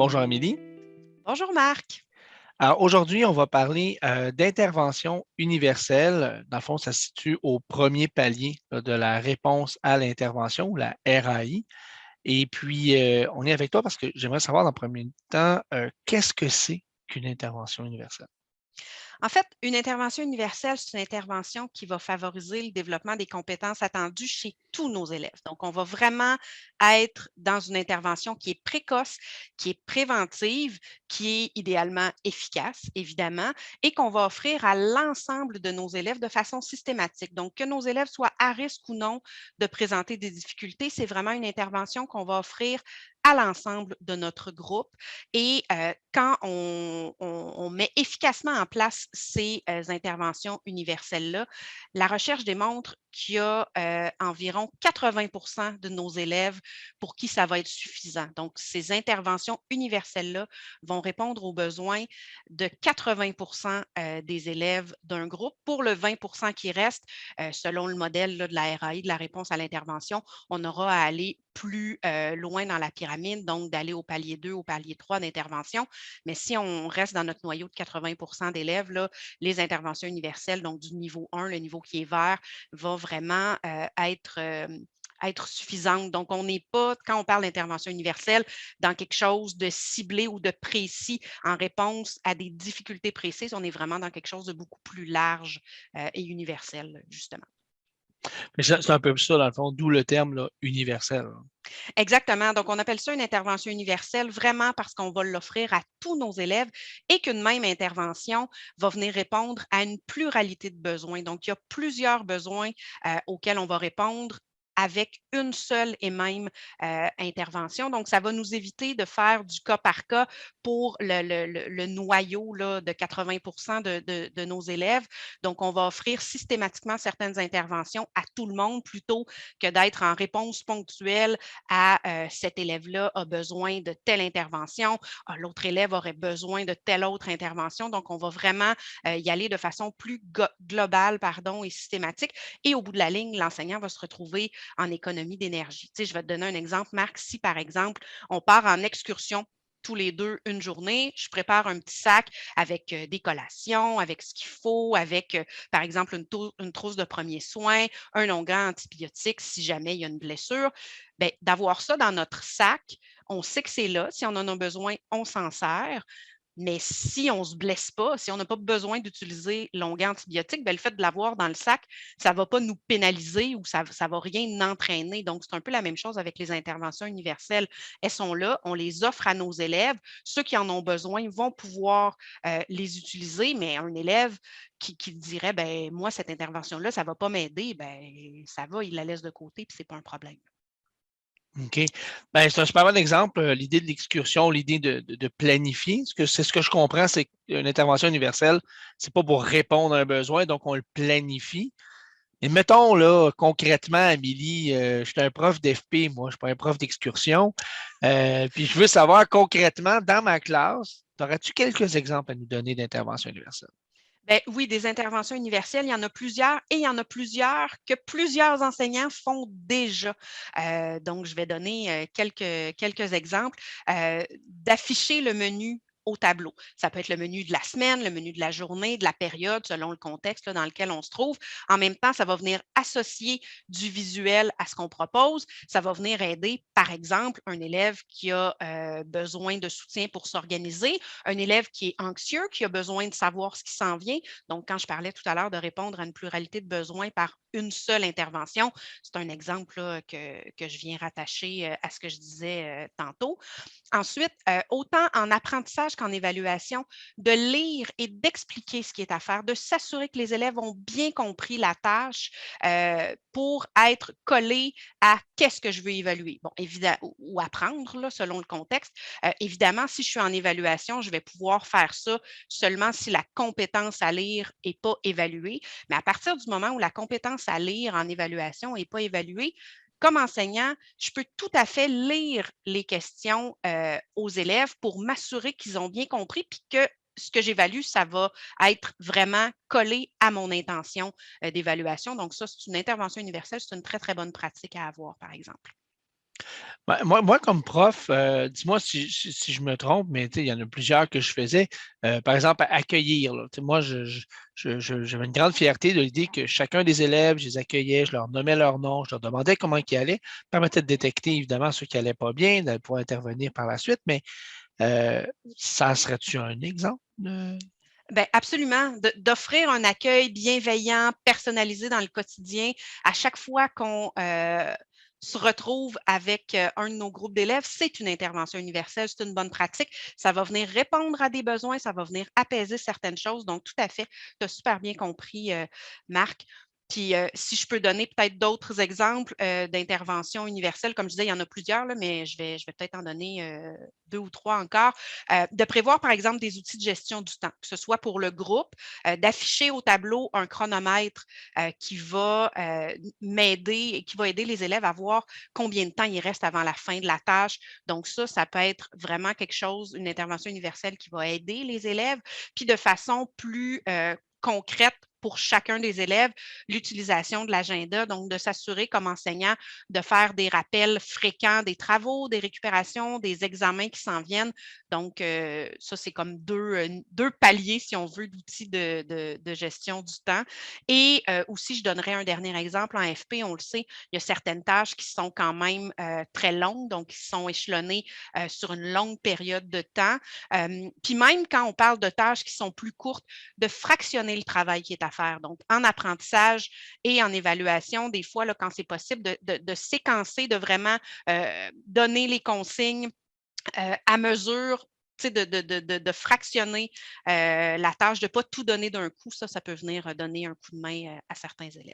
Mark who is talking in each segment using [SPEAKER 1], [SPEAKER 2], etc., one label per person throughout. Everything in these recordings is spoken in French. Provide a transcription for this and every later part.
[SPEAKER 1] Bonjour Amélie.
[SPEAKER 2] Bonjour Marc.
[SPEAKER 1] Alors aujourd'hui, on va parler d'intervention universelle. Dans le fond, ça se situe au premier palier là, de la réponse à l'intervention, ou la RAI. Et puis, on est avec toi parce que j'aimerais savoir dans le premier temps, qu'est-ce que c'est qu'une intervention universelle?
[SPEAKER 2] En fait, une intervention universelle, c'est une intervention qui va favoriser le développement des compétences attendues chez tous nos élèves. Donc, on va vraiment être dans une intervention qui est précoce, qui est préventive, qui est idéalement efficace, évidemment, et qu'on va offrir à l'ensemble de nos élèves de façon systématique. Donc, que nos élèves soient à risque ou non de présenter des difficultés, c'est vraiment une intervention qu'on va offrir à l'ensemble de notre groupe. Et quand on met efficacement en place ces interventions universelles-là, la recherche démontre qu'il y a environ 80 de nos élèves pour qui ça va être suffisant. Donc, ces interventions universelles-là vont répondre aux besoins de 80 des élèves d'un groupe. Pour le 20 qui reste, selon le modèle là, de la RAI, de la réponse à l'intervention, on aura à aller plus loin dans la pyramide, donc d'aller au palier 2, au palier 3 d'intervention. Mais si on reste dans notre noyau de 80 d'élèves, là, les interventions universelles, donc du niveau 1, le niveau qui est vert, va vraiment être suffisante. Donc, on n'est pas, quand on parle d'intervention universelle, dans quelque chose de ciblé ou de précis en réponse à des difficultés précises. On est vraiment dans quelque chose de beaucoup plus large et universel, justement.
[SPEAKER 1] Mais c'est un peu ça, dans le fond, d'où le terme là, universel.
[SPEAKER 2] Exactement. Donc, on appelle ça une intervention universelle vraiment parce qu'on va l'offrir à tous nos élèves et qu'une même intervention va venir répondre à une pluralité de besoins. Donc, il y a plusieurs besoins auxquels on va répondre avec une seule et même intervention. Donc, ça va nous éviter de faire du cas par cas pour le noyau là, de 80 de nos élèves. Donc, on va offrir systématiquement certaines interventions à tout le monde plutôt que d'être en réponse ponctuelle à cet élève-là a besoin de telle intervention, l'autre élève aurait besoin de telle autre intervention. Donc, on va vraiment y aller de façon plus globale et systématique. Et au bout de la ligne, l'enseignant va se retrouver en économie d'énergie. Tu sais, je vais te donner un exemple, Marc. Si, par exemple, on part en excursion tous les deux une journée, je prépare un petit sac avec des collations, avec ce qu'il faut, avec, par exemple, une trousse de premiers soins, un onguent antibiotique si jamais il y a une blessure. Bien, d'avoir ça dans notre sac, on sait que c'est là. Si on en a besoin, on s'en sert. Mais si on ne se blesse pas, si on n'a pas besoin d'utiliser l'onguent antibiotique, bien, le fait de l'avoir dans le sac, ça ne va pas nous pénaliser ou ça ne va rien entraîner. Donc, c'est un peu la même chose avec les interventions universelles. Elles sont là, on les offre à nos élèves. Ceux qui en ont besoin vont pouvoir les utiliser, mais un élève qui dirait, ben moi, cette intervention-là, ça ne va pas m'aider, ben ça va, il la laisse de côté, puis ce n'est pas un problème.
[SPEAKER 1] OK. Ben, c'est un super bon exemple, l'idée de l'excursion, l'idée de planifier. C'est ce que je comprends, c'est qu'une intervention universelle, c'est pas pour répondre à un besoin, donc on le planifie. Et mettons, là, concrètement, Amélie, je suis un prof d'FP, moi, je suis pas un prof d'excursion. Puis je veux savoir concrètement, dans ma classe, aurais-tu quelques exemples à nous donner d'intervention universelle?
[SPEAKER 2] Ben oui, des interventions universelles, il y en a plusieurs et il y en a plusieurs que plusieurs enseignants font déjà. Donc, je vais donner quelques exemples. D'afficher le menu au tableau. Ça peut être le menu de la semaine, le menu de la journée, de la période, selon le contexte là, dans lequel on se trouve. En même temps, ça va venir associer du visuel à ce qu'on propose. Ça va venir aider, par exemple, un élève qui a besoin de soutien pour s'organiser, un élève qui est anxieux, qui a besoin de savoir ce qui s'en vient. Donc, quand je parlais tout à l'heure de répondre à une pluralité de besoins par une seule intervention, c'est un exemple là, que je viens rattacher à ce que je disais tantôt. Ensuite, autant en apprentissage qu'en évaluation, de lire et d'expliquer ce qui est à faire, de s'assurer que les élèves ont bien compris la tâche pour être collés à qu'est-ce que je veux évaluer. Bon, évidemment, ou apprendre là, selon le contexte. Évidemment, si je suis en évaluation, je vais pouvoir faire ça seulement si la compétence à lire n'est pas évaluée. Mais à partir du moment où la compétence à lire en évaluation n'est pas évaluée, comme enseignant, je peux tout à fait lire les questions aux élèves pour m'assurer qu'ils ont bien compris puis que ce que j'évalue, ça va être vraiment collé à mon intention d'évaluation. Donc, ça, c'est une intervention universelle, c'est une très, très bonne pratique à avoir, par exemple.
[SPEAKER 1] Moi, comme prof, dis-moi si je me trompe, mais il y en a plusieurs que je faisais. Par exemple, accueillir. Là. Moi, j'avais une grande fierté de l'idée que chacun des élèves, je les accueillais, je leur nommais leur nom, je leur demandais comment ils allaient, permettait de détecter évidemment ceux qui n'allaient pas bien, de pouvoir intervenir par la suite, mais euh, ça serait-tu un exemple?
[SPEAKER 2] Bien, absolument. D'offrir un accueil bienveillant, personnalisé dans le quotidien à chaque fois qu'on se retrouve avec un de nos groupes d'élèves, c'est une intervention universelle, c'est une bonne pratique. Ça va venir répondre à des besoins, ça va venir apaiser certaines choses. Donc, tout à fait, tu as super bien compris, Marc. Puis, si je peux donner peut-être d'autres exemples d'interventions universelles, comme je disais, il y en a plusieurs, là, mais je vais peut-être en donner 2 ou 3 encore. De prévoir, par exemple, des outils de gestion du temps, que ce soit pour le groupe, d'afficher au tableau un chronomètre qui va m'aider et qui va aider les élèves à voir combien de temps il reste avant la fin de la tâche. Donc, ça peut être vraiment quelque chose, une intervention universelle qui va aider les élèves. Puis, de façon plus concrète, pour chacun des élèves, l'utilisation de l'agenda, donc de s'assurer comme enseignant de faire des rappels fréquents des travaux, des récupérations, des examens qui s'en viennent. Donc, ça, c'est comme deux paliers, si on veut, d'outils de gestion du temps. Et aussi, je donnerais un dernier exemple. En FP, on le sait, il y a certaines tâches qui sont quand même très longues, donc qui sont échelonnées sur une longue période de temps. Puis même quand on parle de tâches qui sont plus courtes, de fractionner le travail qui est à faire. Donc, en apprentissage et en évaluation, des fois, là, quand c'est possible, de séquencer, de vraiment donner les consignes à mesure, de fractionner la tâche, de ne pas tout donner d'un coup. Ça peut venir donner un coup de main à certains élèves.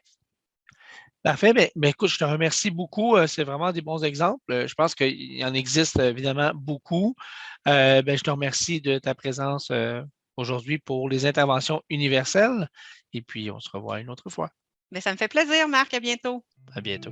[SPEAKER 1] Parfait. Écoute, je te remercie beaucoup. C'est vraiment des bons exemples. Je pense qu'il en existe évidemment beaucoup. Je te remercie de ta présence aujourd'hui pour les interventions universelles. Et puis, on se revoit une autre fois.
[SPEAKER 2] Mais ça me fait plaisir, Marc. À bientôt.
[SPEAKER 1] À bientôt.